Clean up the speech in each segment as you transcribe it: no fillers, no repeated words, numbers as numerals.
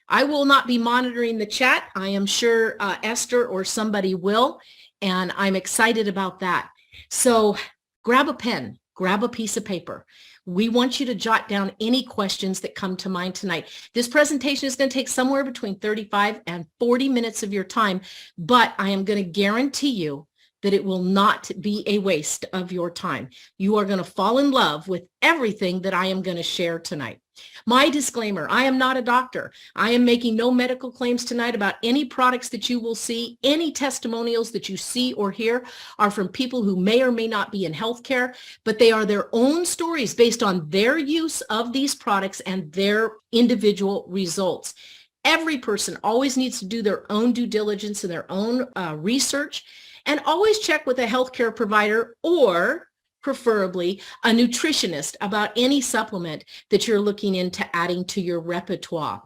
I will not be monitoring the chat. I am sure Esther or somebody will, and I'm excited about that. So grab a pen, grab a piece of paper. We want you to jot down any questions that come to mind tonight. This presentation is going to take somewhere between 35 and 40 minutes of your time, but I am going to guarantee you that it will not be a waste of your time. You are going to fall in love with everything that I am going to share tonight. My disclaimer, I am not a doctor. I am making no medical claims tonight about any products that you will see. Any testimonials that you see or hear are from people who may or may not be in healthcare, but they are their own stories based on their use of these products and their individual results. Every person always needs to do their own due diligence and their own research, and always check with a healthcare provider or preferably a nutritionist about any supplement that you're looking into adding to your repertoire.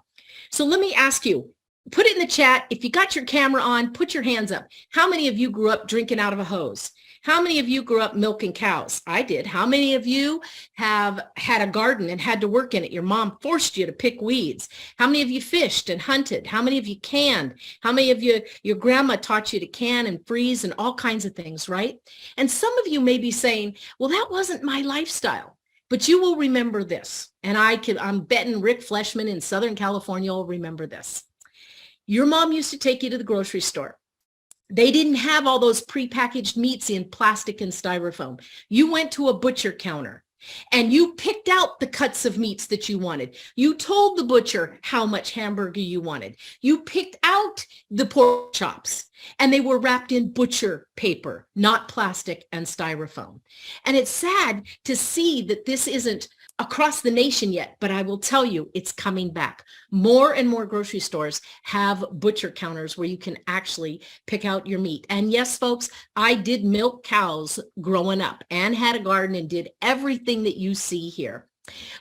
So let me ask you, put it in the chat. If you got your camera on, put your hands up. How many of you grew up drinking out of a hose? How many of you grew up milking cows? I did. How many of you have had a garden and had to work in it? Your mom forced you to pick weeds. How many of you fished and hunted? How many of you canned? How many of you, your grandma taught you to can and freeze and all kinds of things, right? And some of you may be saying, well, that wasn't my lifestyle. But you will remember this. And I'm betting Rick Fleshman in Southern California will remember this. Your mom used to take you to the grocery store. They didn't have all those prepackaged meats in plastic and styrofoam. You went to a butcher counter and you picked out the cuts of meats that you wanted. You told the butcher how much hamburger you wanted. You picked out the pork chops and they were wrapped in butcher paper, not plastic and styrofoam. And it's sad to see that this isn't across the nation yet, but I will tell you, it's coming back. More and more grocery stores have butcher counters where you can actually pick out your meat. And yes, folks, I did milk cows growing up and had a garden and did everything that you see here.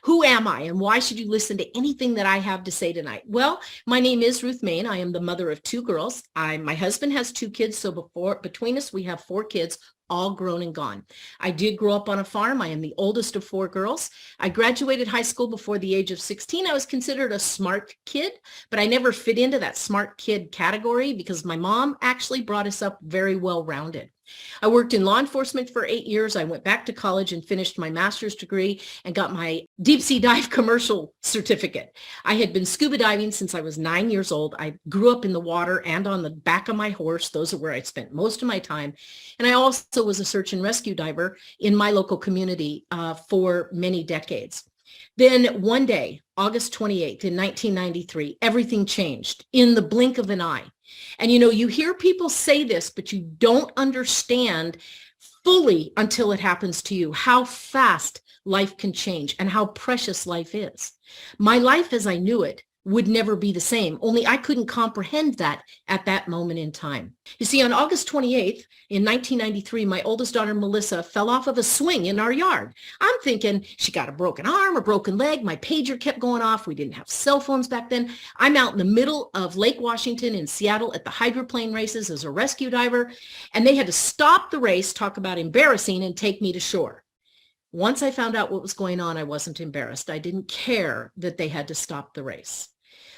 Who am I and why should you listen to anything that I have to say tonight? Well, my name is Ruth Mayne. I am the mother of two girls. My husband has two kids, so between us, we have four kids, all grown and gone. I did grow up on a farm. I am the oldest of four girls. I graduated high school before the age of 16. I was considered a smart kid, but I never fit into that smart kid category because my mom actually brought us up very well-rounded. I worked in law enforcement for 8 years. I went back to college and finished my master's degree and got my deep sea dive commercial certificate. I had been scuba diving since I was 9 years old. I grew up in the water and on the back of my horse. Those are where I spent most of my time. And I also was a search and rescue diver in my local community for many decades. Then one day, August 28th in 1993, everything changed in the blink of an eye. And you hear people say this, but you don't understand fully until it happens to you how fast life can change and how precious life is. My life as I knew it would never be the same, only I couldn't comprehend that at that moment in time. You see, on August 28th in 1993, my oldest daughter, Melissa, fell off of a swing in our yard. I'm thinking she got a broken arm, a broken leg. My pager kept going off. We didn't have cell phones back then. I'm out in the middle of Lake Washington in Seattle at the hydroplane races as a rescue diver, and they had to stop the race, talk about embarrassing, and take me to shore. Once I found out what was going on, I wasn't embarrassed. I didn't care that they had to stop the race.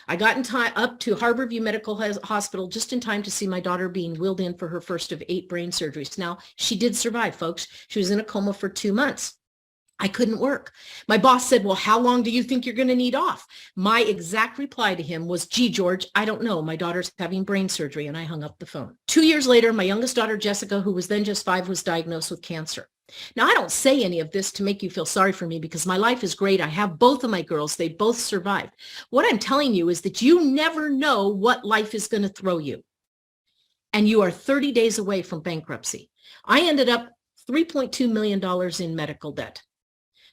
I got in time up to Harborview Medical Hospital just in time to see my daughter being wheeled in for her first of 8 brain surgeries. Now, she did survive, folks. She was in a coma for 2 months. I couldn't work. My boss said, well, how long do you think you're going to need off? My exact reply to him was, gee, George, I don't know. My daughter's having brain surgery, and I hung up the phone. 2 years later, my youngest daughter, Jessica, who was then just 5, was diagnosed with cancer. Now, I don't say any of this to make you feel sorry for me because my life is great. I have both of my girls. They both survived. What I'm telling you is that you never know what life is going to throw you. And you are 30 days away from bankruptcy. I ended up $3.2 million in medical debt,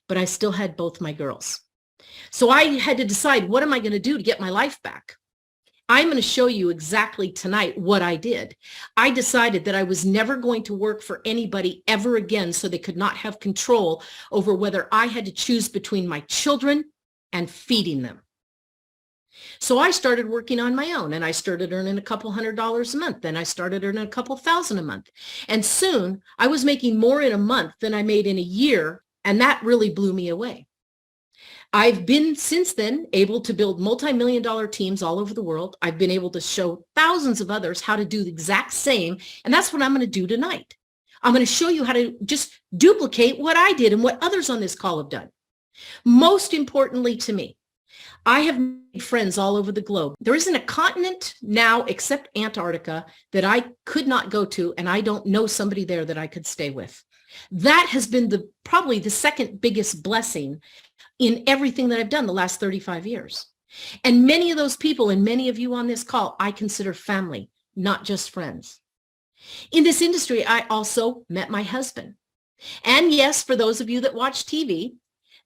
but I still had both my girls. So I had to decide, what am I going to do to get my life back? I'm going to show you exactly tonight what I did. I decided that I was never going to work for anybody ever again so they could not have control over whether I had to choose between my children and feeding them. So I started working on my own, and I started earning a couple $100s a month. Then I started earning a couple thousand a month. And soon I was making more in a month than I made in a year, and that really blew me away. I've been since then able to build multi-million-dollar teams all over the world. I've been able to show thousands of others how to do the exact same. And that's what I'm going to do tonight. I'm going to show you how to just duplicate what I did and what others on this call have done. Most importantly to me, I have made friends all over the globe. There isn't a continent now except Antarctica that I could not go to, and I don't know somebody there that I could stay with. That has been probably the second biggest blessing in everything that I've done the last 35 years. And many of those people and many of you on this call, I consider family, not just friends. In this industry, I also met my husband. And yes, for those of you that watch TV,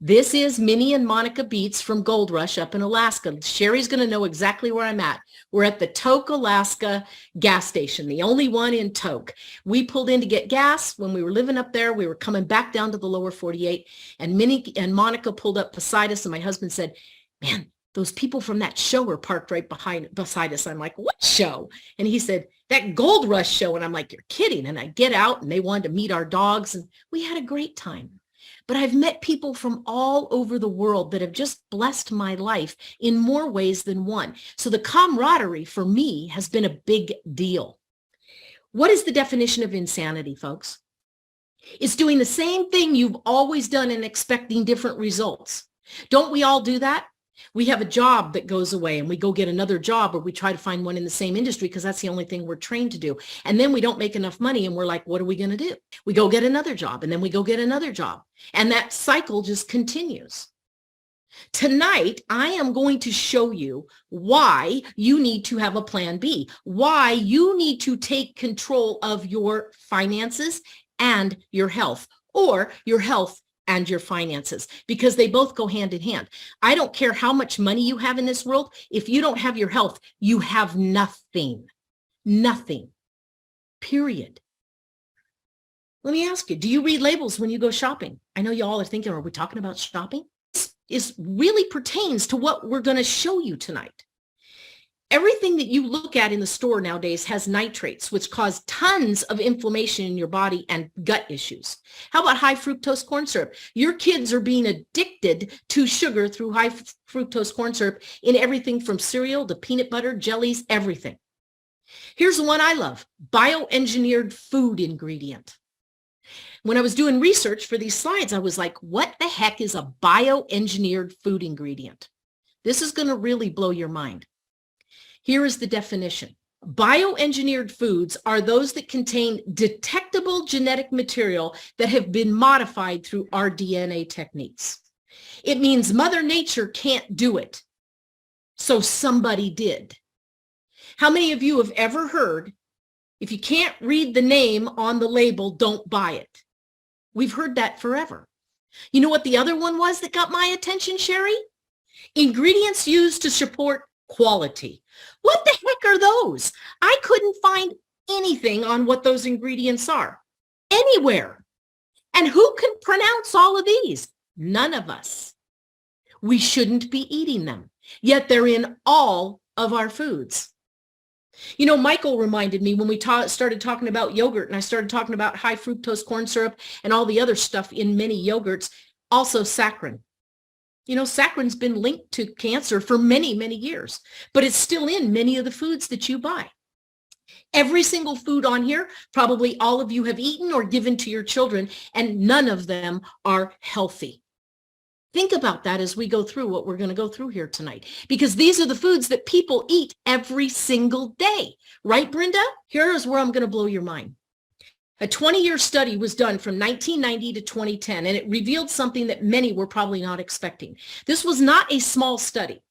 this is Minnie and Monica Beats from Gold Rush up in Alaska. Sherry's going to know exactly where I'm at. We're at the Tok, Alaska gas station, the only one in Tok. We pulled in to get gas when we were living up there. We were coming back down to the lower 48, and Minnie and Monica pulled up beside us, and my husband said, man, those people from that show were parked right beside us. I'm like, what show? And he said, that Gold Rush show. And I'm like, you're kidding. And I get out, and they wanted to meet our dogs, and we had a great time. But I've met people from all over the world that have just blessed my life in more ways than one. So the camaraderie for me has been a big deal. What is the definition of insanity, folks? It's doing the same thing you've always done and expecting different results. Don't we all do that? We have a job that goes away and we go get another job, or we try to find one in the same industry because that's the only thing we're trained to do. And then we don't make enough money and we're like, what are we going to do? We go get another job, and then we go get another job. And that cycle just continues. Tonight, I am going to show you why you need to have a plan B, why you need to take control of your finances and your health, or your health and your finances, because they both go hand in hand. I don't care how much money you have in this world. If you don't have your health, you have nothing, nothing, period. Let me ask you, do you read labels when you go shopping? I know you all are thinking, are we talking about shopping? This really pertains to what we're going to show you tonight. Everything that you look at in the store nowadays has nitrates, which cause tons of inflammation in your body and gut issues. How about high fructose corn syrup? Your kids are being addicted to sugar through high fructose corn syrup in everything from cereal to peanut butter, jellies, everything. Here's the one I love, bioengineered food ingredient. When I was doing research for these slides, I was like, what the heck is a bioengineered food ingredient? This is going to really blow your mind. Here is the definition. Bioengineered foods are those that contain detectable genetic material that have been modified through our DNA techniques. It means Mother Nature can't do it, so somebody did. How many of you have ever heard, if you can't read the name on the label, don't buy it? We've heard that forever. You know what the other one was that got my attention, Sherry? Ingredients used to support quality. What the heck are those? I couldn't find anything on what those ingredients are anywhere. And who can pronounce all of these? None of us. We shouldn't be eating them, yet they're in all of our foods. You know, Michael reminded me when we started talking about yogurt, and I started talking about high fructose corn syrup and all the other stuff in many yogurts, also saccharin. You know, saccharin's been linked to cancer for many, many years, but it's still in many of the foods that you buy. Every single food on here, probably all of you have eaten or given to your children, and none of them are healthy. Think about that as we go through what we're going to go through here tonight, because these are the foods that people eat every single day. Right, Brenda? Here is where I'm going to blow your mind. A 20-year study was done from 1990 to 2010, and it revealed something that many were probably not expecting. This was not a small study.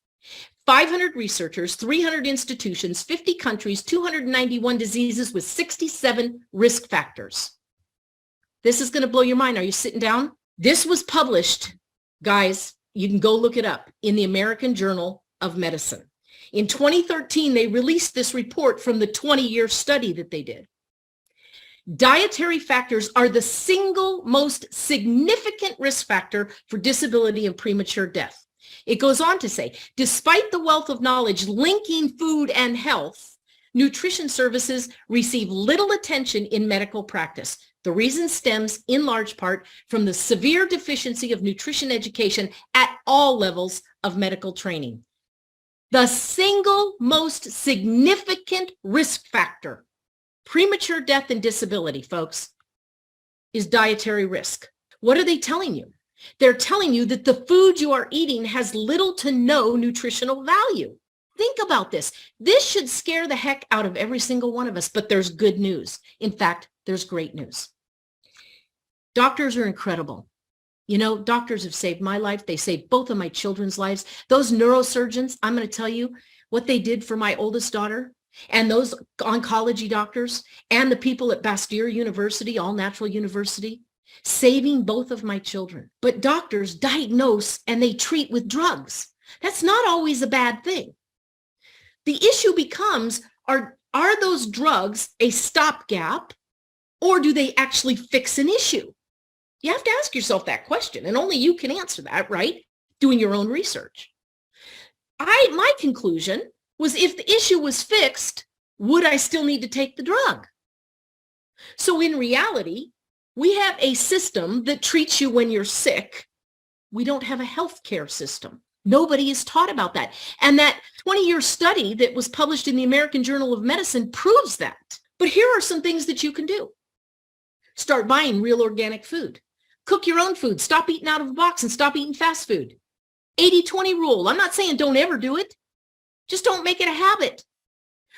500 researchers, 300 institutions, 50 countries, 291 diseases with 67 risk factors. This is going to blow your mind. Are you sitting down? This was published, guys, you can go look it up, in the American Journal of Medicine. In 2013, they released this report from the 20-year study that they did. Dietary factors are the single most significant risk factor for disability and premature death. It goes on to say, despite the wealth of knowledge linking food and health, nutrition services receive little attention in medical practice. The reason stems in large part from the severe deficiency of nutrition education at all levels of medical training. The single most significant risk factor, premature death and disability, folks, is dietary risk. What are they telling you? They're telling you that the food you are eating has little to no nutritional value. Think about this. This should scare the heck out of every single one of us, but there's good news. In fact, there's great news. Doctors are incredible. You know, doctors have saved my life. They saved both of my children's lives. Those neurosurgeons, I'm going to tell you what they did for my oldest daughter, and those oncology doctors and the people at Bastyr University, All Natural University, saving both of my children. But doctors diagnose and they treat with drugs. That's not always a bad thing. The issue becomes, are those drugs a stopgap, or do they actually fix an issue? You have to ask yourself that question, and only you can answer that, right? Doing your own research. My conclusion was, if the issue was fixed, would I still need to take the drug? So in reality, we have a system that treats you when you're sick. We don't have a healthcare system. Nobody is taught about that. And that 20-year study that was published in the American Journal of Medicine proves that. But here are some things that you can do. Start buying real organic food. Cook your own food. Stop eating out of a box and stop eating fast food. 80-20 rule. I'm not saying don't ever do it. Just don't make it a habit.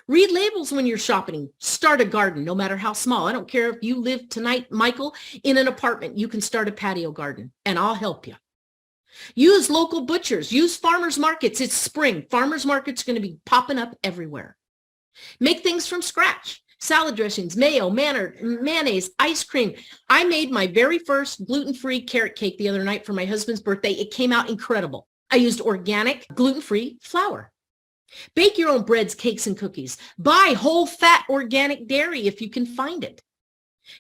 Read labels when you're shopping. Start a garden, no matter how small. I don't care if you live tonight, Michael, in an apartment. You can start a patio garden, and I'll help you. Use local butchers. Use farmers markets. It's spring. Farmers markets are going to be popping up everywhere. Make things from scratch. Salad dressings, mayo, mayonnaise, ice cream. I made my very first gluten-free carrot cake the other night for my husband's birthday. It came out incredible. I used organic, gluten-free flour. Bake your own breads, cakes, and cookies. Buy whole fat organic dairy if you can find it.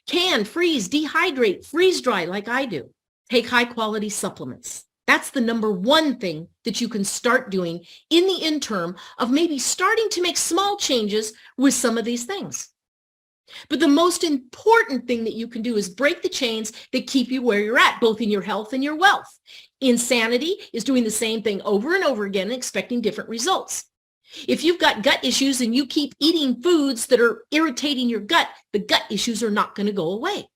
Can, freeze, dehydrate, freeze dry like I do. Take high-quality supplements. That's the number one thing that you can start doing in the interim of maybe starting to make small changes with some of these things. But the most important thing that you can do is break the chains that keep you where you're at, both in your health and your wealth. Insanity is doing the same thing over and over again and expecting different results. If you've got gut issues and you keep eating foods that are irritating your gut, the gut issues are not going to go away.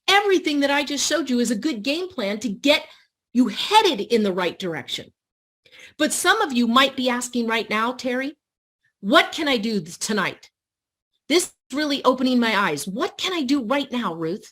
Everything that I just showed you is a good game plan to get you headed in the right direction. But some of you might be asking right now, Terry, what can I do tonight? This is really opening my eyes. What can I do right now, Ruth?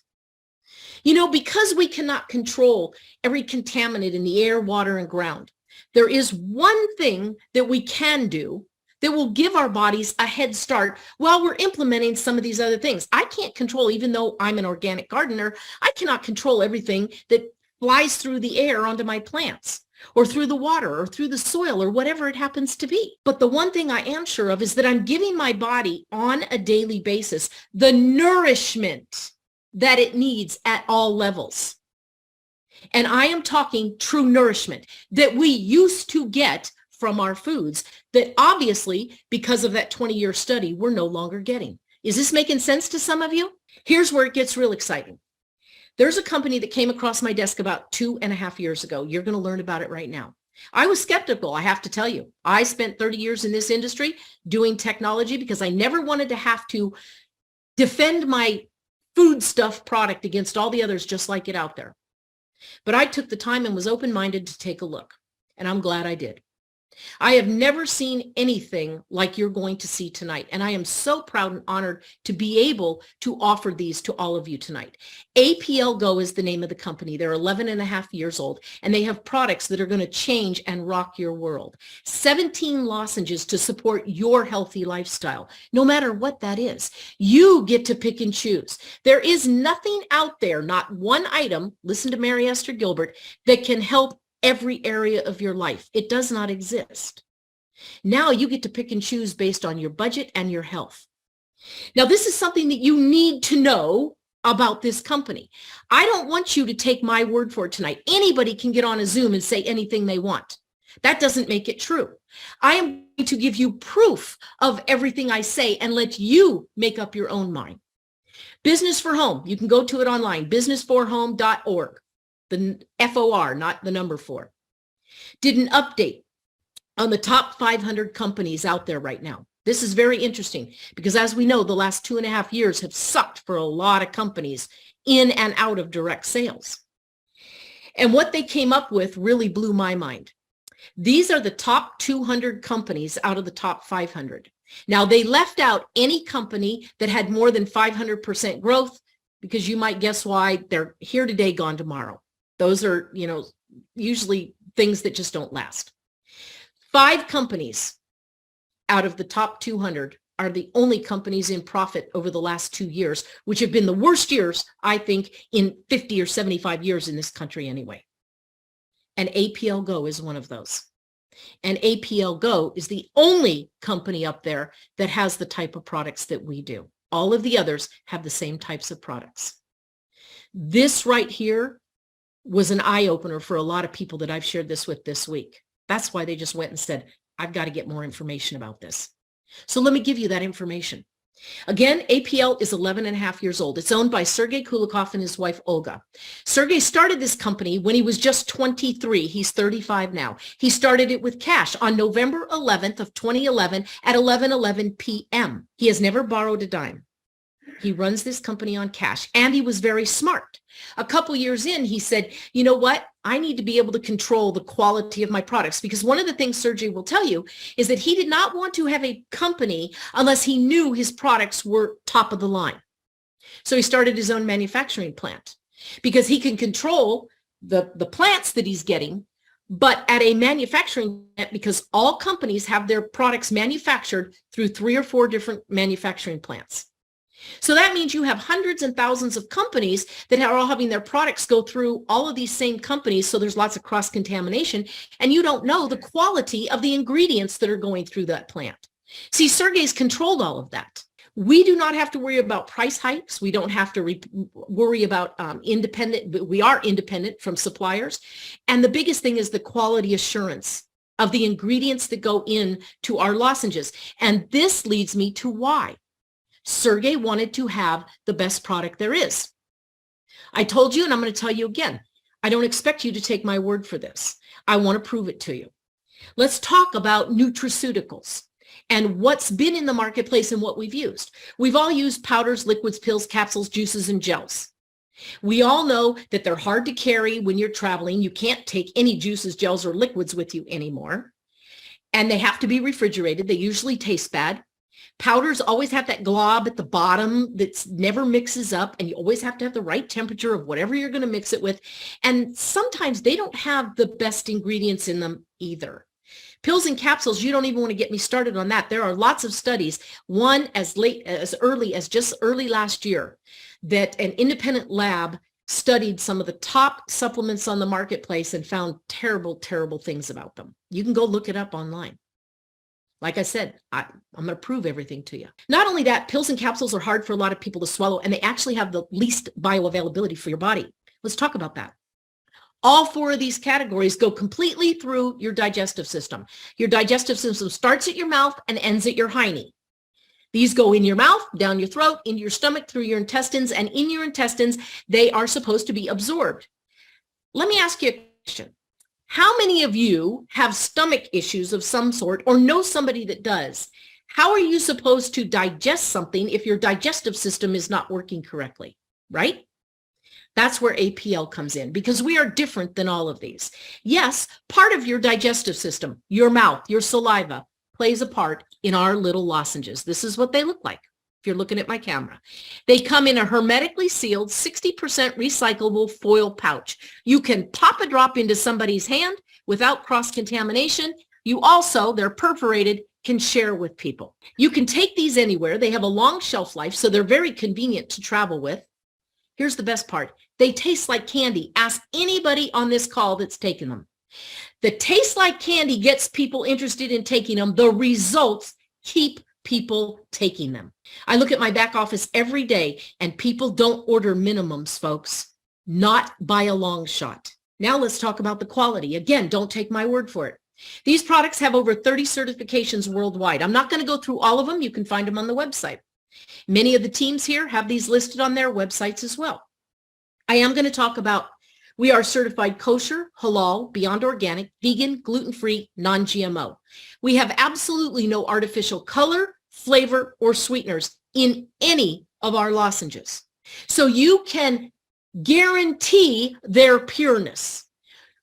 You know, because we cannot control every contaminant in the air, water, and ground, there is one thing that we can do that will give our bodies a head start while we're implementing some of these other things. I can't control, even though I'm an organic gardener, I cannot control everything that flies through the air onto my plants, or through the water, or through the soil, or whatever it happens to be. But the one thing I am sure of is that I'm giving my body on a daily basis the nourishment that it needs at all levels. And I am talking true nourishment that we used to get from our foods that obviously, because of that 20-year study, we're no longer getting. Is this making sense to some of you? Here's where it gets real exciting. There's a company that came across my desk about 2.5 years ago. You're going to learn about it right now. I was skeptical, I have to tell you. I spent 30 years in this industry doing technology because I never wanted to have to defend my foodstuff product against all the others just like it out there. But I took the time and was open-minded to take a look, and I'm glad I did. I have never seen anything like you're going to see tonight, and I am so proud and honored to be able to offer these to all of you tonight. APLGO is the name of the company. They're 11.5 years old, and they have products that are going to change and rock your world. 17 lozenges to support your healthy lifestyle, no matter what that is. You get to pick and choose. There is nothing out there, not one item, listen to Mary Esther Gilbert, that can help every area of your life. It does not exist. Now you get to pick and choose based on your budget and your health. Now, this is something that you need to know about this company. I don't want you to take my word for it tonight. Anybody can get on a Zoom and say anything they want. That doesn't make it true. I am going to give you proof of everything I say and let you make up your own mind. Business for Home. You can go to it online, businessforhome.org. The FOR, not the number 4. did an update on the top 500 companies out there right now. This is very interesting because, as we know, the last 2.5 years have sucked for a lot of companies in and out of direct sales. And what they came up with really blew my mind. These are the top 200 companies out of the top 500. Now, they left out any company that had more than 500% growth, because you might guess why. They're here today, gone tomorrow. Those are, usually things that just don't last. 5 companies out of the top 200 are the only companies in profit over the last 2 years, which have been the worst years, I think, in 50 or 75 years in this country anyway. And APLGO is one of those. And APLGO is the only company up there that has the type of products that we do. All of the others have the same types of products. This right here was an eye-opener for a lot of people that I've shared this with this week. That's why they just went and said, I've got to get more information about this. So let me give you that information. Again, APL is 11 and a half years old. It's owned by Sergey Kulikov and his wife, Olga. Sergey started this company when he was just 23. He's 35 now. He started it with cash on November 11th of 2011 at 11:11 p.m. He has never borrowed a dime. He runs this company on cash, and he was very smart. A couple years in, he said, you know what? I need to be able to control the quality of my products, because one of the things Sergey will tell you is that he did not want to have a company unless he knew his products were top of the line. So he started his own manufacturing plant, because he can control the plants that he's getting, but at a manufacturing plant, because all companies have their products manufactured through 3 or 4 different manufacturing plants. So that means you have hundreds and thousands of companies that are all having their products go through all of these same companies. So there's lots of cross-contamination, and you don't know the quality of the ingredients that are going through that plant. See, Sergey's controlled all of that. We do not have to worry about price hikes. We don't have to worry about independent. We are independent from suppliers. And the biggest thing is the quality assurance of the ingredients that go into our lozenges. And this leads me to why Sergey wanted to have the best product there is. I told you, and I'm going to tell you again, I don't expect you to take my word for this. I want to prove it to you. Let's talk about nutraceuticals and what's been in the marketplace and what we've used. We've all used powders, liquids, pills, capsules, juices, and gels. We all know that they're hard to carry when you're traveling. You can't take any juices, gels, or liquids with you anymore. And they have to be refrigerated. They usually taste bad. Powders always have that glob at the bottom that never mixes up, and you always have to have the right temperature of whatever you're going to mix it with. And sometimes they don't have the best ingredients in them either. Pills and capsules, you don't even want to get me started on that. There are lots of studies, one as early as just early last year, that an independent lab studied some of the top supplements on the marketplace and found terrible, terrible things about them. You can go look it up online. Like I said, I'm going to prove everything to you. Not only that, pills and capsules are hard for a lot of people to swallow, and they actually have the least bioavailability for your body. Let's talk about that. All 4 of these categories go completely through your digestive system. Your digestive system starts at your mouth and ends at your hiney. These go in your mouth, down your throat, into your stomach, through your intestines, and in your intestines, they are supposed to be absorbed. Let me ask you a question. How many of you have stomach issues of some sort or know somebody that does? How are you supposed to digest something if your digestive system is not working correctly, right? That's where APL comes in, because we are different than all of these. Yes, part of your digestive system, your mouth, your saliva, plays a part in our little lozenges. This is what they look like. If you're looking at my camera, they come in a hermetically sealed 60% recyclable foil pouch. You can pop a drop into somebody's hand without cross-contamination. You also, they're perforated, can share with people. You can take these anywhere. They have a long shelf life, so they're very convenient to travel with. Here's the best part. They taste like candy. Ask anybody on this call that's taken them. The taste like candy gets people interested in taking them. The results keep people taking them. I look at my back office every day, and people don't order minimums, folks. Not by a long shot. Now let's talk about the quality. Again, don't take my word for it. These products have over 30 certifications worldwide. I'm not going to go through all of them. You can find them on the website. Many of the teams here have these listed on their websites as well. I am going to talk about We are certified kosher, halal, beyond organic, vegan, gluten-free, non-GMO. We have absolutely no artificial color, flavor, or sweeteners in any of our lozenges. So you can guarantee their pureness.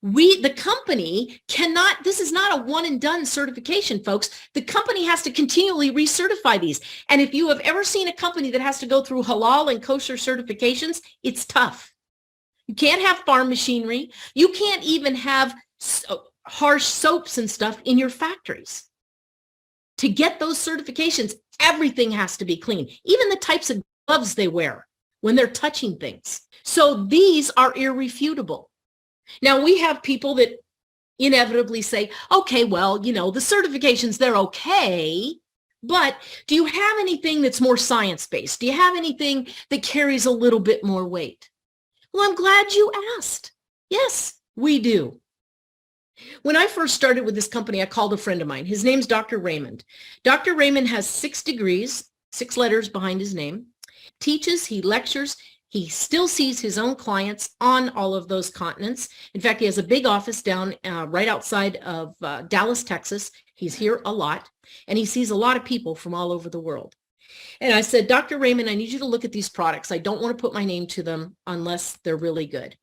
The company cannot, this is not a one and done certification, folks. The company has to continually recertify these. And if you have ever seen a company that has to go through halal and kosher certifications, it's tough. You can't have farm machinery. You can't even have harsh soaps and stuff in your factories. To get those certifications, everything has to be clean, even the types of gloves they wear when they're touching things. So these are irrefutable. Now, we have people that inevitably say, okay, well, you know, the certifications, they're okay, but do you have anything that's more science-based? Do you have anything that carries a little bit more weight? Well, I'm glad you asked. Yes, we do. When I first started with this company, I called a friend of mine. His name's Dr. Raymond. Dr. Raymond has 6 degrees, 6 letters behind his name, teaches, he lectures. He still sees his own clients on all of those continents. In fact, he has a big office down right outside of Dallas, Texas. He's here a lot, and he sees a lot of people from all over the world. And I said, Dr. Raymond, I need you to look at these products. I don't want to put my name to them unless they're really good.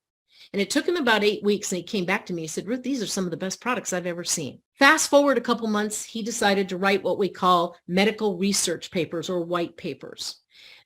And it took him about 8 weeks, and he came back to me. He said, Ruth, these are some of the best products I've ever seen. Fast forward a couple months, he decided to write what we call medical research papers or white papers.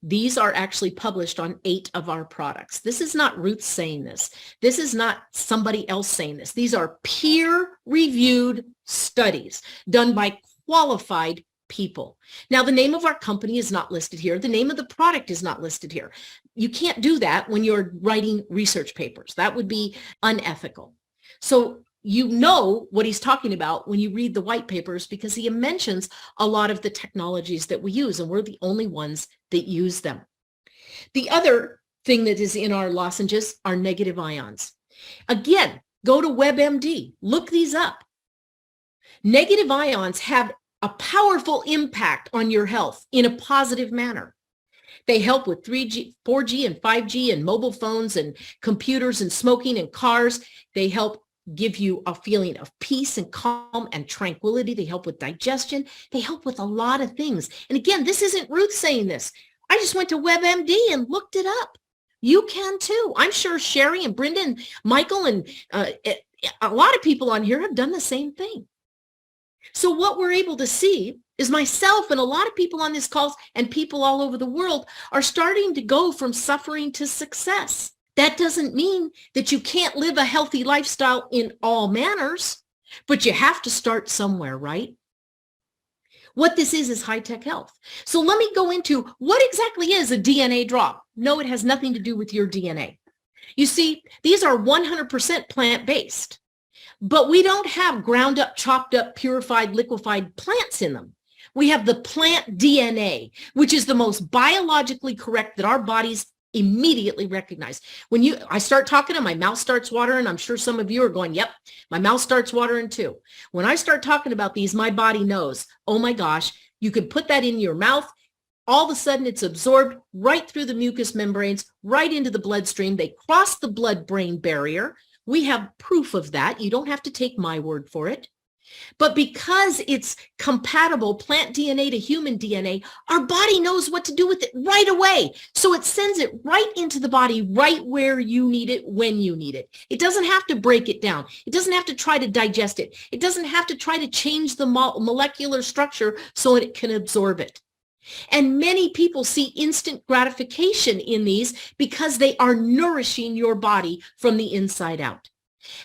These are actually published on 8 of our products. This is not Ruth saying this. This is not somebody else saying this. These are peer-reviewed studies done by qualified people. Now, the name of our company is not listed here. The name of the product is not listed here. You can't do that when you're writing research papers. That would be unethical. So you know what he's talking about when you read the white papers, because he mentions a lot of the technologies that we use, and we're the only ones that use them. The other thing that is in our lozenges are negative ions. Again, go to WebMD, look these up. Negative ions have a powerful impact on your health in a positive manner. They help with 3G, 4G, and 5G and mobile phones and computers and smoking and cars. They help give you a feeling of peace and calm and tranquility. They help with digestion. They help with a lot of things. And again, this isn't Ruth saying this. I just went to WebMD and looked it up. You can too. I'm sure Sherry and Brenda and Michael and a lot of people on here have done the same thing. So what we're able to see is myself and a lot of people on this call and people all over the world are starting to go from suffering to success. That doesn't mean that you can't live a healthy lifestyle in all manners, but you have to start somewhere, right? What this is high-tech health. So let me go into what exactly is a DNA drop. No, it has nothing to do with your DNA. You see, these are 100% plant-based, but we don't have ground up, chopped up, purified, liquefied plants in them. We have the plant DNA, which is the most biologically correct that our bodies immediately recognize. When I start talking and my mouth starts watering, I'm sure some of you are going, yep, my mouth starts watering too. When I start talking about these, my body knows, oh my gosh, you could put that in your mouth. All of a sudden it's absorbed right through the mucous membranes, right into the bloodstream. They cross the blood-brain barrier. We have proof of that. You don't have to take my word for it. But because it's compatible plant DNA to human DNA, our body knows what to do with it right away. So it sends it right into the body, right where you need it, when you need it. It doesn't have to break it down. It doesn't have to try to digest it. It doesn't have to try to change the molecular structure so it can absorb it. And many people see instant gratification in these because they are nourishing your body from the inside out.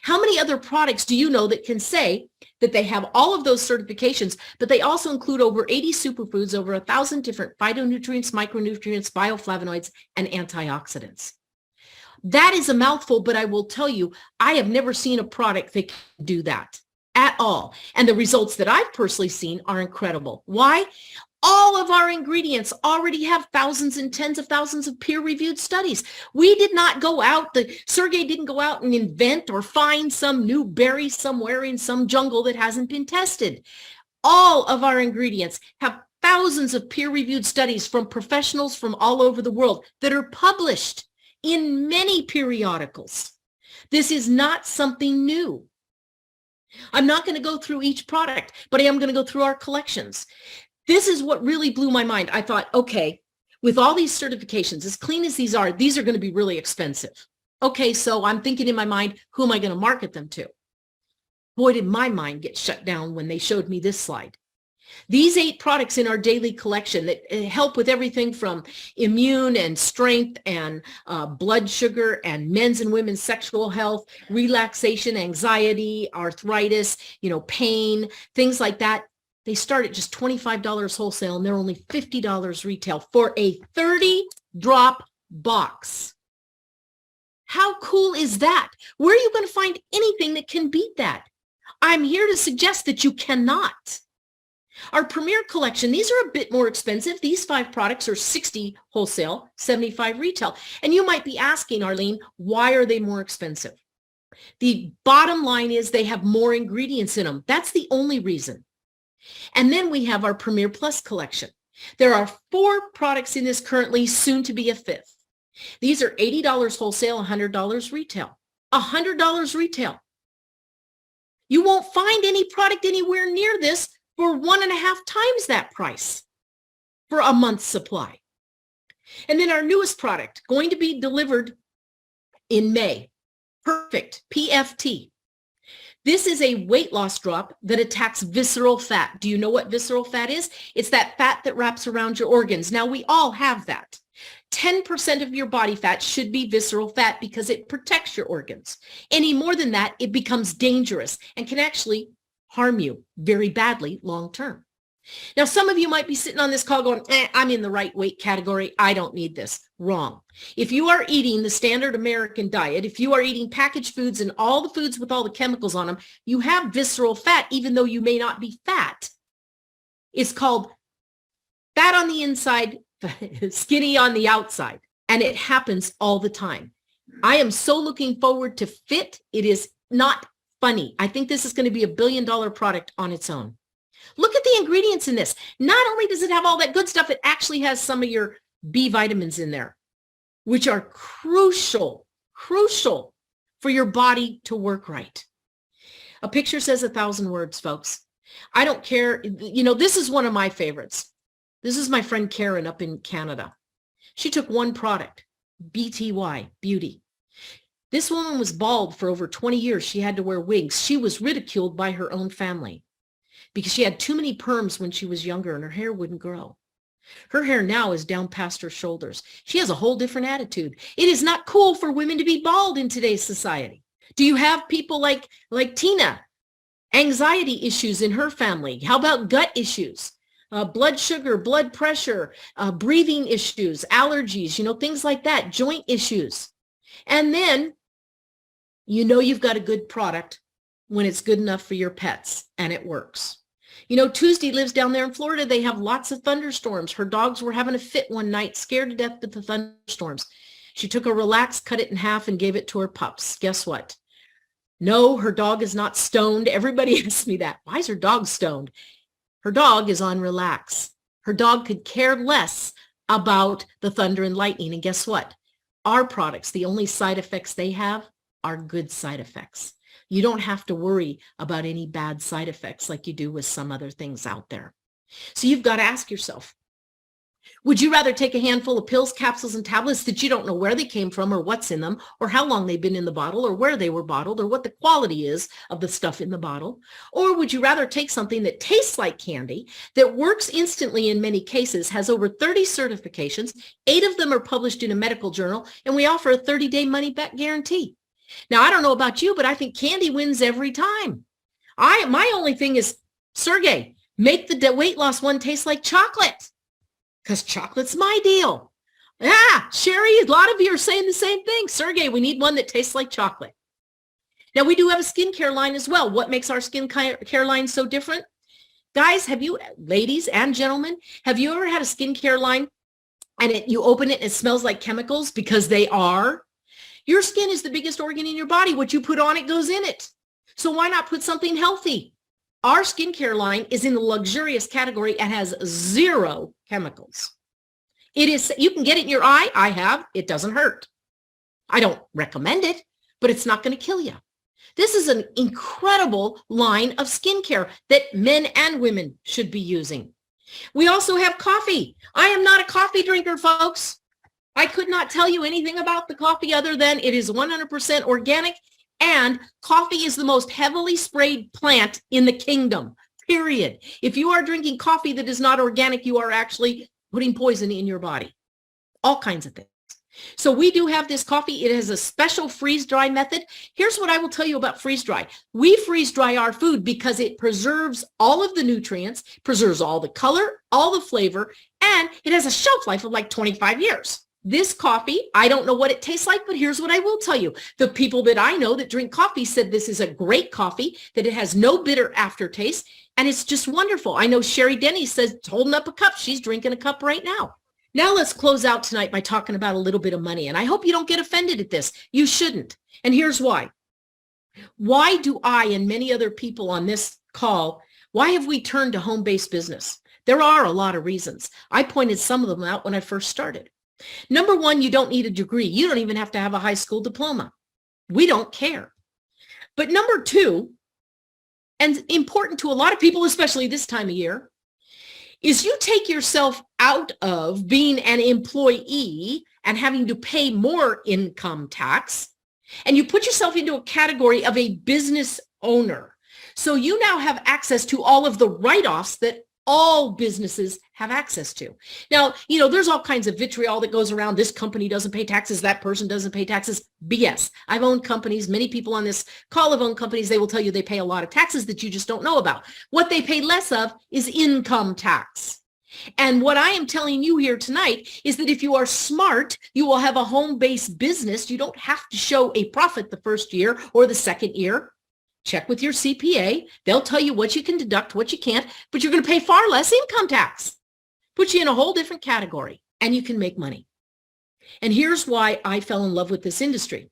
How many other products do you know that can say that they have all of those certifications, but they also include over 80 superfoods, over 1,000 different phytonutrients, micronutrients, bioflavonoids, and antioxidants? That is a mouthful, but I will tell you, I have never seen a product that can do that at all. And the results that I've personally seen are incredible. Why? All of our ingredients already have thousands and tens of thousands of peer-reviewed studies. We did not go out, Sergey didn't go out and invent or find some new berry somewhere in some jungle that hasn't been tested. All of our ingredients have thousands of peer-reviewed studies from professionals from all over the world that are published in many periodicals. This is not something new. I'm not going to go through each product, but I am going to go through our collections. This is what really blew my mind. I thought, okay, with all these certifications, as clean as these are going to be really expensive. Okay, so I'm thinking in my mind, who am I going to market them to? Boy, did my mind get shut down when they showed me this slide. These 8 products in our daily collection that help with everything from immune and strength and blood sugar and men's and women's sexual health, relaxation, anxiety, arthritis, pain, things like that. They start at just $25 wholesale and they're only $50 retail for a 30-drop box. How cool is that? Where are you going to find anything that can beat that? I'm here to suggest that you cannot. Our Premier Collection, these are a bit more expensive. These 5 products are $60 wholesale, $75 retail. And you might be asking, Arlene, why are they more expensive? The bottom line is they have more ingredients in them. That's the only reason. And then we have our Premier Plus collection. There are 4 products in this currently, soon to be a 5th. These are $80 wholesale, $100 retail. $100 retail. You won't find any product anywhere near this for 1.5 times that price for a month's supply. And then our newest product, going to be delivered in May. Perfect, PFT. This is a weight loss drop that attacks visceral fat. Do you know what visceral fat is? It's that fat that wraps around your organs. Now, we all have that. 10% of your body fat should be visceral fat because it protects your organs. Any more than that, it becomes dangerous and can actually harm you very badly long term. Now, some of you might be sitting on this call going, I'm in the right weight category. I don't need this. Wrong. If you are eating the standard American diet, if you are eating packaged foods and all the foods with all the chemicals on them, you have visceral fat, even though you may not be fat. It's called fat on the inside, skinny on the outside. And it happens all the time. I am so looking forward to FIT. It is not funny. I think this is going to be $1 billion product on its own. Look at the ingredients in this. Not only does it have all that good stuff, it actually has some of your B vitamins in there, which are crucial for your body to work right. A picture says 1,000 words, folks. I don't care. This is one of my favorites. This is my friend Karen up in Canada. She took one product, BTY, Beauty. This woman was bald for over 20 years. She had to wear wigs. She was ridiculed by her own family because she had too many perms when she was younger and her hair wouldn't grow. Her hair now is down past her shoulders. She has a whole different attitude. It is not cool for women to be bald in today's society. Do you have people like Tina, anxiety issues in her family? How about gut issues? Blood sugar, blood pressure, breathing issues, allergies, things like that, joint issues. And then, you've got a good product when it's good enough for your pets and it works. Tuesday lives down there in Florida. They have lots of thunderstorms. Her dogs were having a fit one night, scared to death with the thunderstorms. She took a Relax, cut it in half, and gave it to her pups. Guess what? No, her dog is not stoned. Everybody asks me that. Why is her dog stoned? Her dog is on Relax. Her dog could care less about the thunder and lightning. And guess what? Our products, the only side effects they have are good side effects. You don't have to worry about any bad side effects like you do with some other things out there. So you've got to ask yourself, would you rather take a handful of pills, capsules, and tablets that you don't know where they came from or what's in them or how long they've been in the bottle or where they were bottled or what the quality is of the stuff in the bottle? Or would you rather take something that tastes like candy, that works instantly in many cases, has over 30 certifications, 8 of them are published in a medical journal, and we offer a 30-day money-back guarantee? Now, I don't know about you, but I think candy wins every time. My only thing is, Sergey, make the weight loss one taste like chocolate, because chocolate's my deal. Sherry, a lot of you are saying the same thing. Sergey, we need one that tastes like chocolate. Now, we do have a skincare line as well. What makes our skincare line so different? Guys, ladies and gentlemen, have you ever had a skincare line and you open it and it smells like chemicals? Because they are. Your skin is the biggest organ in your body. What you put on it goes in it. So why not put something healthy? Our skincare line is in the luxurious category and has 0 chemicals. You can get it in your eye. I have. It doesn't hurt. I don't recommend it, but it's not going to kill you. This is an incredible line of skincare that men and women should be using. We also have coffee. I am not a coffee drinker, folks. I could not tell you anything about the coffee other than it is 100% organic, and coffee is the most heavily sprayed plant in the kingdom, period. If you are drinking coffee that is not organic, you are actually putting poison in your body. All kinds of things. So we do have this coffee. It has a special freeze-dry method. Here's what I will tell you about freeze-dry. We freeze-dry our food because it preserves all of the nutrients, preserves all the color, all the flavor, and it has a shelf life of like 25 years. This coffee, I don't know what it tastes like, but here's what I will tell you. The people that I know that drink coffee said this is a great coffee, that it has no bitter aftertaste, and it's just wonderful. I know Sherry Denny says, holding up a cup. She's drinking a cup right now. Now let's close out tonight by talking about a little bit of money. And I hope you don't get offended at this. You shouldn't. And here's why. Why do I and many other people on this call, why have we turned to home-based business? There are a lot of reasons. I pointed some of them out when I first started. Number one, you don't need a degree. You don't even have to have a high school diploma. We don't care. But number two, and important to a lot of people, especially this time of year, is you take yourself out of being an employee and having to pay more income tax, and you put yourself into a category of a business owner. So you now have access to all of the write-offs that all businesses have access to. Now, there's all kinds of vitriol that goes around. This company doesn't pay taxes. That person doesn't pay taxes. BS. I've owned companies. Many people on this call have owned companies. They will tell you they pay a lot of taxes that you just don't know about. What they pay less of is income tax. And what I am telling you here tonight is that if you are smart, you will have a home-based business. You don't have to show a profit the first year or the second year. Check with your CPA. They'll tell you what you can deduct, what you can't, but you're going to pay far less income tax. Put you in a whole different category, and you can make money. And here's why I fell in love with this industry.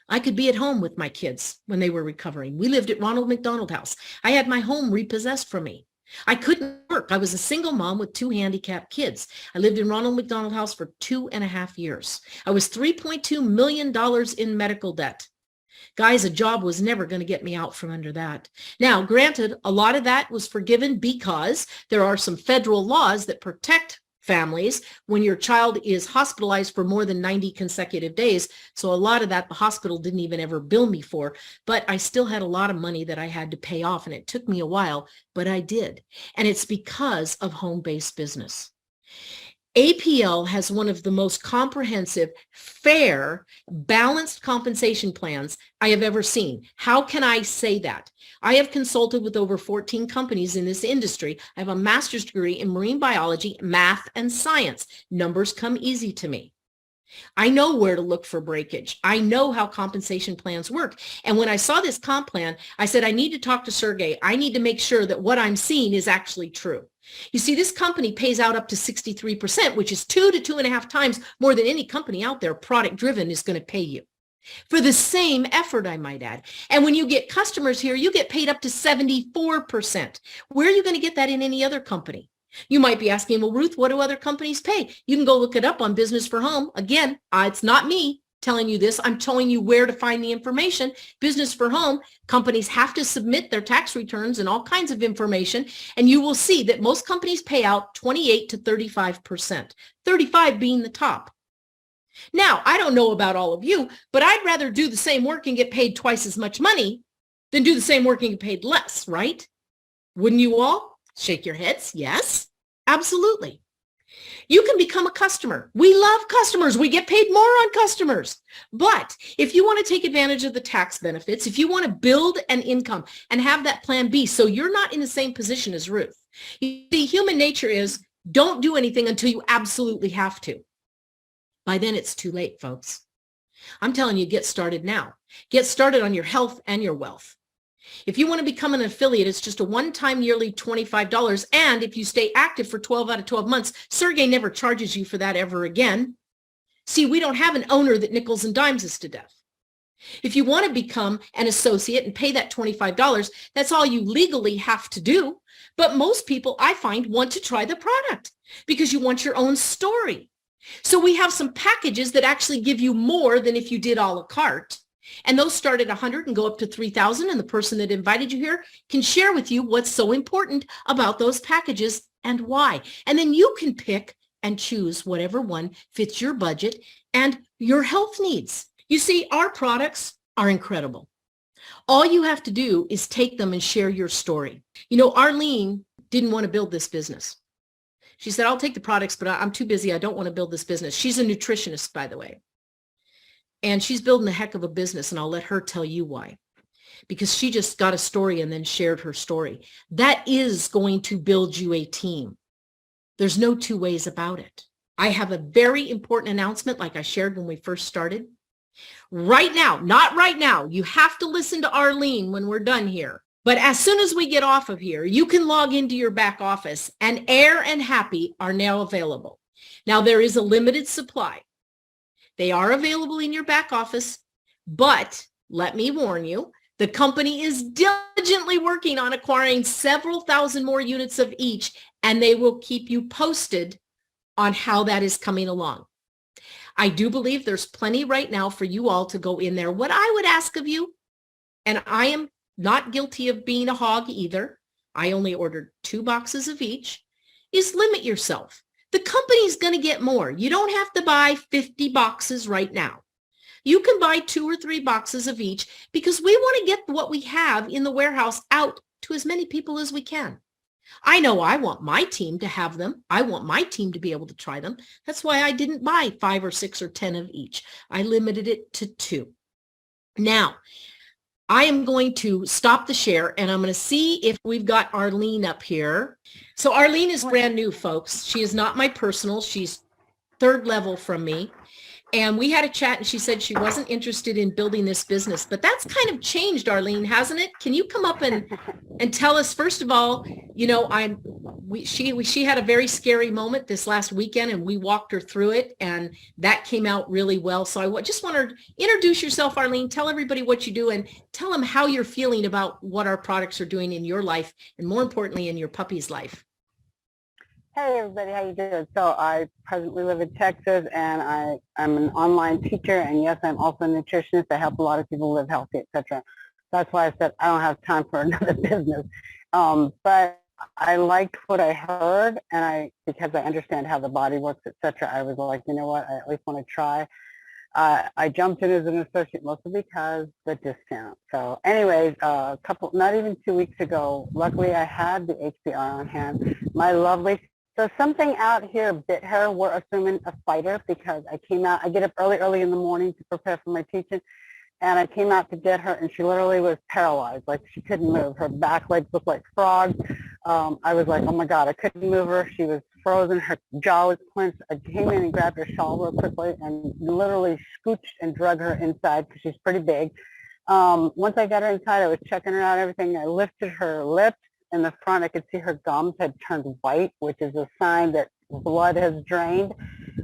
I could be at home with my kids when they were recovering. We lived at Ronald McDonald House. I had my home repossessed from me. I couldn't work. I was a single mom with 2 handicapped kids. I lived in Ronald McDonald House for 2.5 years. I was $3.2 million in medical debt. Guys, a job was never going to get me out from under that. Now, granted, a lot of that was forgiven because there are some federal laws that protect families when your child is hospitalized for more than 90 consecutive days. So a lot of that the hospital didn't even ever bill me for, but I still had a lot of money that I had to pay off, and it took me a while, but I did. And it's because of home-based business. APL has one of the most comprehensive, fair, balanced compensation plans I have ever seen. How can I say that? I have consulted with over 14 companies in this industry. I have a master's degree in marine biology, math, and science. Numbers come easy to me. I know where to look for breakage. I know how compensation plans work. And when I saw this comp plan, I said, I need to talk to Sergey. I need to make sure that what I'm seeing is actually true. You see, this company pays out up to 63%, which is 2 to 2.5 times more than any company out there product driven is going to pay you for the same effort, I might add. And when you get customers here, you get paid up to 74%. Where are you going to get that in any other company? You might be asking, well, Ruth, what do other companies pay? You can go look it up on Business for Home. Again, it's not me telling you this. I'm telling you where to find the information. Business for Home, companies have to submit their tax returns and all kinds of information. And you will see that most companies pay out 28 to 35%, 35 being the top. Now, I don't know about all of you, but I'd rather do the same work and get paid twice as much money than do the same work and get paid less, right? Wouldn't you all? Shake your heads. Yes, absolutely. You can become a customer. We love customers. We get paid more on customers. But if you want to take advantage of the tax benefits, if you want to build an income and have that plan B, so you're not in the same position as Ruth. You see, human nature is don't do anything until you absolutely have to. By then it's too late, folks. I'm telling you, get started now. Get started on your health and your wealth. If you want to become an affiliate, it's just a one-time yearly $25. And if you stay active for 12 out of 12 months, Sergey never charges you for that ever again. See, we don't have an owner that nickels and dimes us to death. If you want to become an associate and pay that $25, that's all you legally have to do. But most people, I find, want to try the product because you want your own story. So we have some packages that actually give you more than if you did a la carte. And those start at 100 and go up to 3,000. And the person that invited you here can share with you what's so important about those packages and why. And then you can pick and choose whatever one fits your budget and your health needs. You see, our products are incredible. All you have to do is take them and share your story. You know, Arlene didn't want to build this business. She said, I'll take the products, but I'm too busy. I don't want to build this business. She's a nutritionist, by the way. And she's building a heck of a business, and I'll let her tell you why. Because she just got a story and then shared her story. That is going to build you a team. There's no two ways about it. I have a very important announcement, like I shared when we first started. Right now, not right now. You have to listen to Arlene when we're done here. But as soon as we get off of here, you can log into your back office, and Air and Happy are now available. Now, there is a limited supply. They are available in your back office, but let me warn you, the company is diligently working on acquiring several thousand more units of each, and they will keep you posted on how that is coming along. I do believe there's plenty right now for you all to go in there. What I would ask of you, and I am not guilty of being a hog either, I only ordered 2 boxes of each, is limit yourself. The company's going to get more. You don't have to buy 50 boxes right now. You can buy 2 or 3 boxes of each because we want to get what we have in the warehouse out to as many people as we can. I know I want my team to have them. I want my team to be able to try them. That's why I didn't buy 5 or 6 or 10 of each. I limited it to 2. Now, I am going to stop the share, and I'm going to see if we've got Arlene up here. So Arlene is brand new, folks. She is not my personal. She's 3rd level from me. And we had a chat, and she said she wasn't interested in building this business. But that's kind of changed, Arlene, hasn't it? Can you come up and tell us, first of all, you know, she had a very scary moment this last weekend, and we walked her through it, and that came out really well. So I just want to introduce yourself, Arlene. Tell everybody what you do, and tell them how you're feeling about what our products are doing in your life, and more importantly, in your puppy's life. Hey everybody, how you doing? So I presently live in Texas, and I'm an online teacher, and yes, I'm also a nutritionist. I help a lot of people live healthy, etc. That's why I said I don't have time for another business. But I liked what I heard, and because I understand how the body works, etc. I was like, you know what, I at least want to try. I jumped in as an associate mostly because the discount. So anyways, not even 2 weeks ago, luckily I had the HPR on hand. My lovely, so something out here bit her. We're assuming a spider, because I get up early in the morning to prepare for my teaching, and I came out to get her, and she literally was paralyzed. Like, she couldn't move. Her back legs looked like frogs. I was like, oh my God, I couldn't move her. She was frozen. Her jaw was clenched. I came in and grabbed her shawl real quickly and literally scooched and drug her inside, because she's pretty big. Once I got her inside, I was checking her out and everything. I lifted her lips. In the front, I could see her gums had turned white, which is a sign that blood has drained.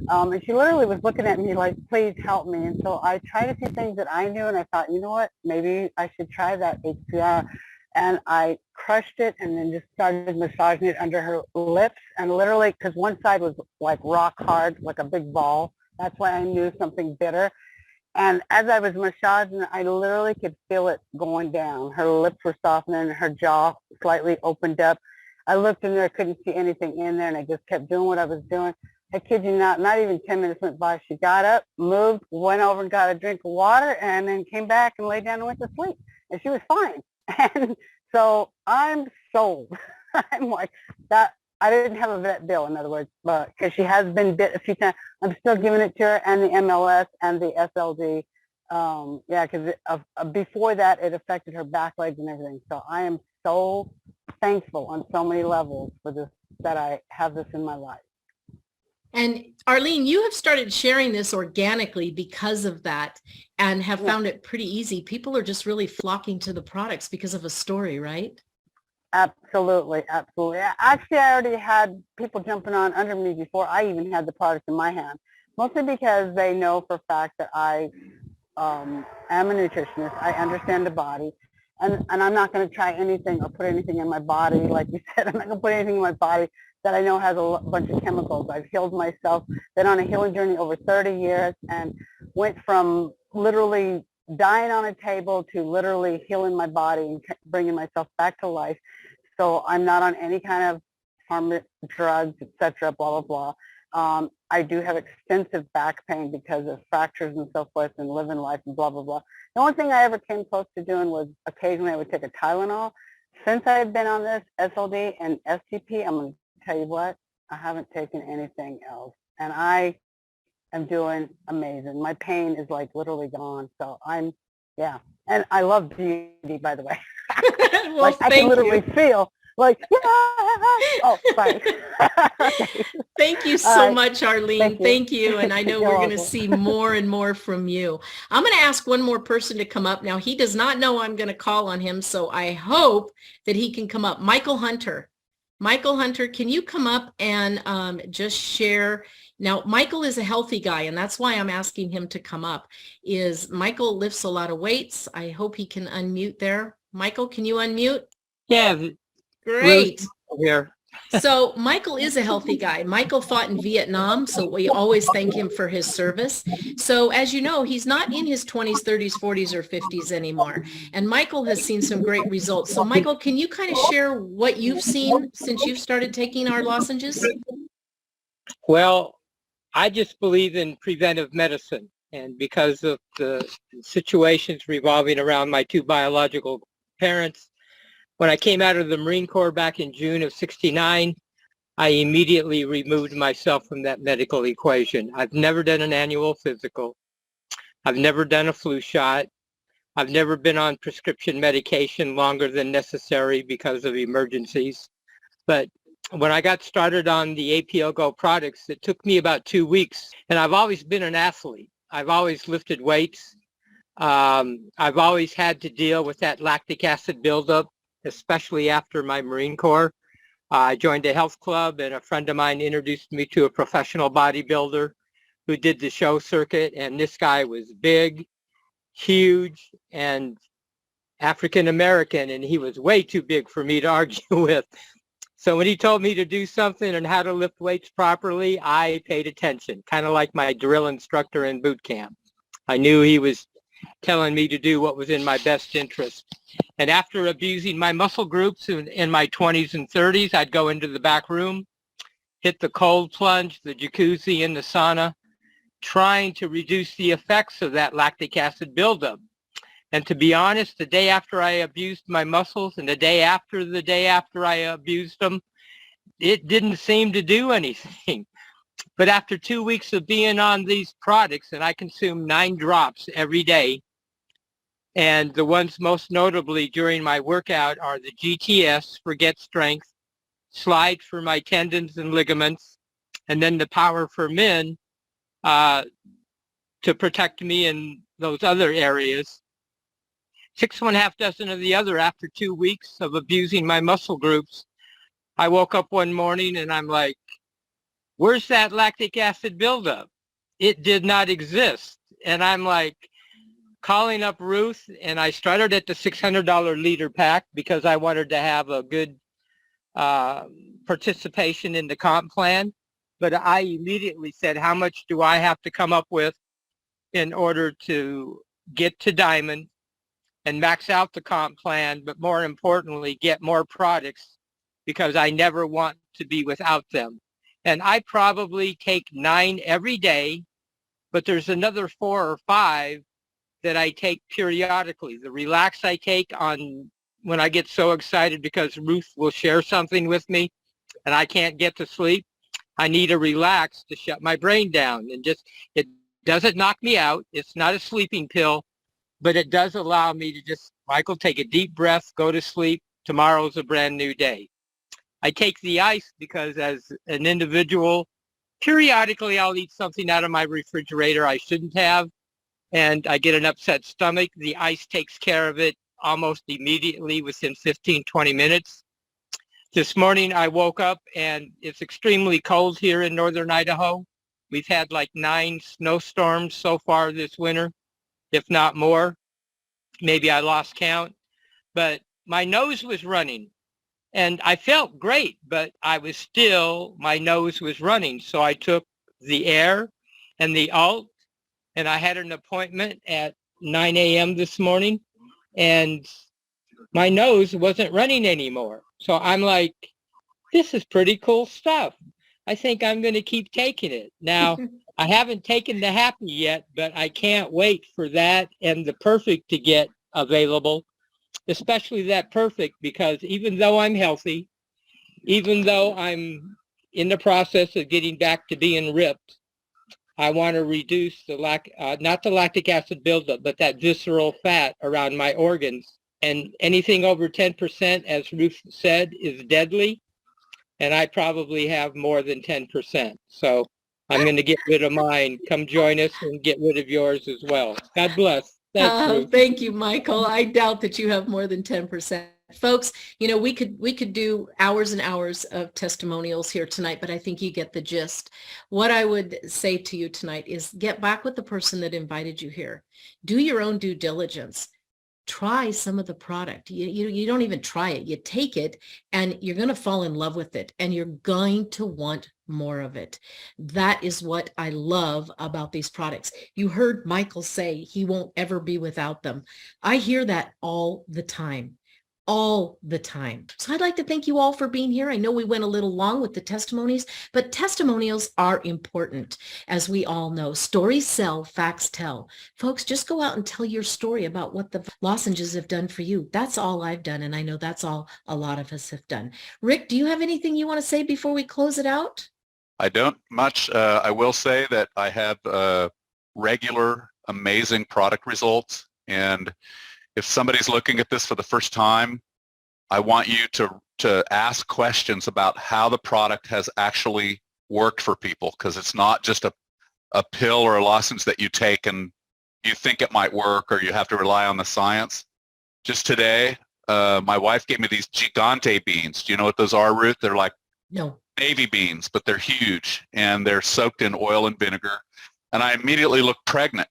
And she literally was looking at me like, please help me. And so I tried a few things that I knew, and I thought, you know what, maybe I should try that HPR. And I crushed it and then just started massaging it under her lips. And literally, because one side was like rock hard, like a big ball, that's why I knew something bitter. And as I was massaging, I literally could feel it going down. Her lips were softening, her jaw slightly opened up. I looked in there, I couldn't see anything in there, and I just kept doing what I was doing. I kid you not even 10 minutes went by. She got up, moved, went over and got a drink of water, and then came back and laid down and went to sleep. And she was fine. And so I'm sold. I'm like, that. I didn't have a vet bill, in other words, but because she has been bit a few times, I'm still giving it to her, and the MLS and the SLD. Yeah, because before that, it affected her back legs and everything. So I am so thankful on so many levels for this, that I have this in my life. And Arlene, you have started sharing this organically because of that, and have found it pretty easy. People are just really flocking to the products because of a story, right? Absolutely, absolutely. Actually, I already had people jumping on under me before I even had the product in my hand, mostly because they know for a fact that I am a nutritionist. I understand the body, and I'm not going to try anything or put anything in my body. Like you said, I'm not going to put anything in my body that I know has a bunch of chemicals. I've healed myself, been on a healing journey over 30 years, and went from literally dying on a table to literally healing my body and bringing myself back to life. So I'm not on any kind of harm drugs, etc., blah, blah, blah. I do have extensive back pain because of fractures and so forth and living life and blah, blah, blah. The only thing I ever came close to doing was occasionally I would take a Tylenol. Since I've been on this SLD and STP, I'm going to tell you what, I haven't taken anything else. And I am doing amazing. My pain is like literally gone. So yeah. And I love beauty, by the way. Well, like I can literally feel like, yeah. Oh, sorry. Okay. Thank you so right. much, Arlene. Thank you. And I know we're going to see more and more from you. I'm going to ask one more person to come up. Now, he does not know I'm going to call on him, so I hope that he can come up. Michael Hunter. Michael Hunter, can you come up and just share? Now, Michael is a healthy guy, and that's why I'm asking him to come up. Michael lifts a lot of weights. I hope he can unmute there. Michael, can you unmute? Yeah. Great. Ruth here. So Michael is a healthy guy. Michael fought in Vietnam, so we always thank him for his service. So as you know, he's not in his 20s, 30s, 40s, or 50s anymore. And Michael has seen some great results. So Michael, can you kind of share what you've seen since you've started taking our lozenges? Well, I just believe in preventive medicine. And because of the situations revolving around my two biological parents, when I came out of the Marine Corps back in June of '69, I immediately removed myself from that medical equation. I've never done an annual physical. I've never done a flu shot. I've never been on prescription medication longer than necessary because of emergencies. But when I got started on the APLGO products, it took me about 2 weeks. And I've always been an athlete. I've always lifted weights. I've always had to deal with that lactic acid buildup, especially after my Marine Corps. I joined a health club, and a friend of mine introduced me to a professional bodybuilder who did the show circuit. And this guy was big, huge, and African-American, and he was way too big for me to argue with. So when he told me to do something and how to lift weights properly, I paid attention, kind of like my drill instructor in boot camp. I knew he was telling me to do what was in my best interest. And after abusing my muscle groups in my 20s and 30s, I'd go into the back room, hit the cold plunge, the jacuzzi, and the sauna, trying to reduce the effects of that lactic acid buildup. And to be honest, the day after I abused my muscles and the day after I abused them, it didn't seem to do anything. But after 2 weeks of being on these products, and I consume 9 drops every day, and the ones most notably during my workout are the GTS for Get Strength, Slide for my tendons and ligaments, and then the Power for Men to protect me in those other areas. 6½ dozen of the other after 2 weeks of abusing my muscle groups. I woke up one morning and I'm like, where's that lactic acid buildup? It did not exist. And I'm like calling up Ruth, and I started at the $600 liter pack because I wanted to have a good participation in the comp plan. But I immediately said, how much do I have to come up with in order to get to Diamond and max out the comp plan, but more importantly, get more products, because I never want to be without them. And I probably take 9 every day, but there's another 4 or 5 that I take periodically. The Relax I take on when I get so excited because Ruth will share something with me and I can't get to sleep. I need a Relax to shut my brain down, and just, it doesn't knock me out. It's not a sleeping pill, but it does allow me to just, Michael, take a deep breath, go to sleep. Tomorrow's a brand new day. I take the ice because as an individual, periodically I'll eat something out of my refrigerator I shouldn't have, and I get an upset stomach. The ice takes care of it almost immediately within 15, 20 minutes. This morning I woke up and it's extremely cold here in northern Idaho. We've had like 9 snowstorms so far this winter, if not more. Maybe I lost count, but my nose was running and I felt great, but my nose was running. So I took the Air and the Alt, and I had an appointment at 9 a.m. this morning, and my nose wasn't running anymore. So I'm like, this is pretty cool stuff. I think I'm going to keep taking it. Now, I haven't taken the Happy yet, but I can't wait for that and the Perfect to get available, especially that Perfect, because even though I'm healthy, even though I'm in the process of getting back to being ripped, I want to reduce the not the lactic acid buildup, but that visceral fat around my organs. And anything over 10%, as Ruth said, is deadly. And I probably have more than 10%. So I'm going to get rid of mine. Come join us and get rid of yours as well. God bless. Thanks, Ruth. Thank you, Michael. I doubt that you have more than 10%. Folks, you know, we could do hours and hours of testimonials here tonight, but I think you get the gist. What I would say to you tonight is get back with the person that invited you here. Do your own due diligence. Try some of the product. You don't even try it. You take it and you're going to fall in love with it and you're going to want more of it. That is what I love about these products. You heard Michael say he won't ever be without them. I hear that all the time. All the time. So I'd like to thank you all for being here. I know we went a little long with the testimonies, but testimonials are important. As we all know, stories sell, facts tell. Folks, just go out and tell your story about what the lozenges have done for you. That's all I've done, and I know that's all a lot of us have done. Rick, do you have anything you want to say before we close it out? I don't much. I will say that I have regular, amazing product results, and if somebody's looking at this for the first time, I want you to ask questions about how the product has actually worked for people, because it's not just a pill or a lozenge that you take and you think it might work or you have to rely on the science. Just today, my wife gave me these gigante beans. Do you know what those are, Ruth? They're like No. navy beans, but they're huge and they're soaked in oil and vinegar. And I immediately looked pregnant.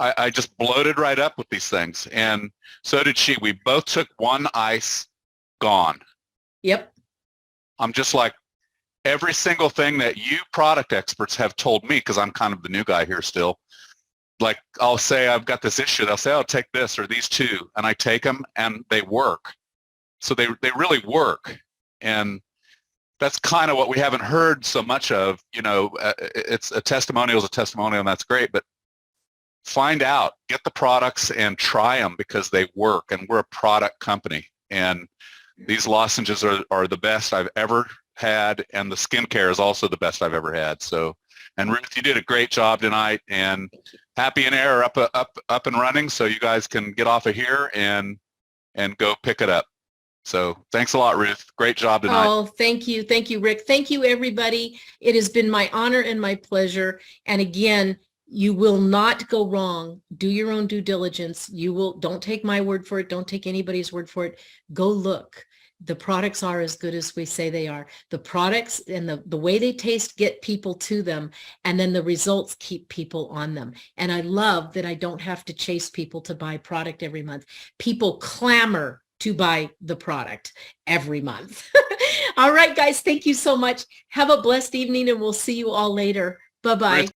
I just bloated right up with these things, and so did she. We both took one ice, gone. Yep. I'm just like, every single thing that you product experts have told me, because I'm kind of the new guy here still, like I'll say I've got this issue, they'll say, oh, take this or these two, and I take them and they work. So they really work, and that's kind of what we haven't heard so much of. You know, it's a testimonial is a testimonial, and that's great, but find out, get the products and try them, because they work, and we're a product company, and these lozenges are the best I've ever had, and the skincare is also the best I've ever had. So, and Ruth, you did a great job tonight, and Happy and Air are up and running, so you guys can get off of here and go pick it up. So thanks a lot, Ruth. Great job tonight. Oh, thank you. Thank you, Rick. Thank you, everybody. It has been my honor and my pleasure. And again, you will not go wrong. Do your own due diligence. Don't take my word for it. Don't take anybody's word for it. Go look. The products are as good as we say they are. The products and the way they taste get people to them, and then the results keep people on them. And I love that I don't have to chase people to buy product every month. People clamor to buy the product every month. All right, guys, thank you so much. Have a blessed evening, and we'll see you all later. Bye-bye.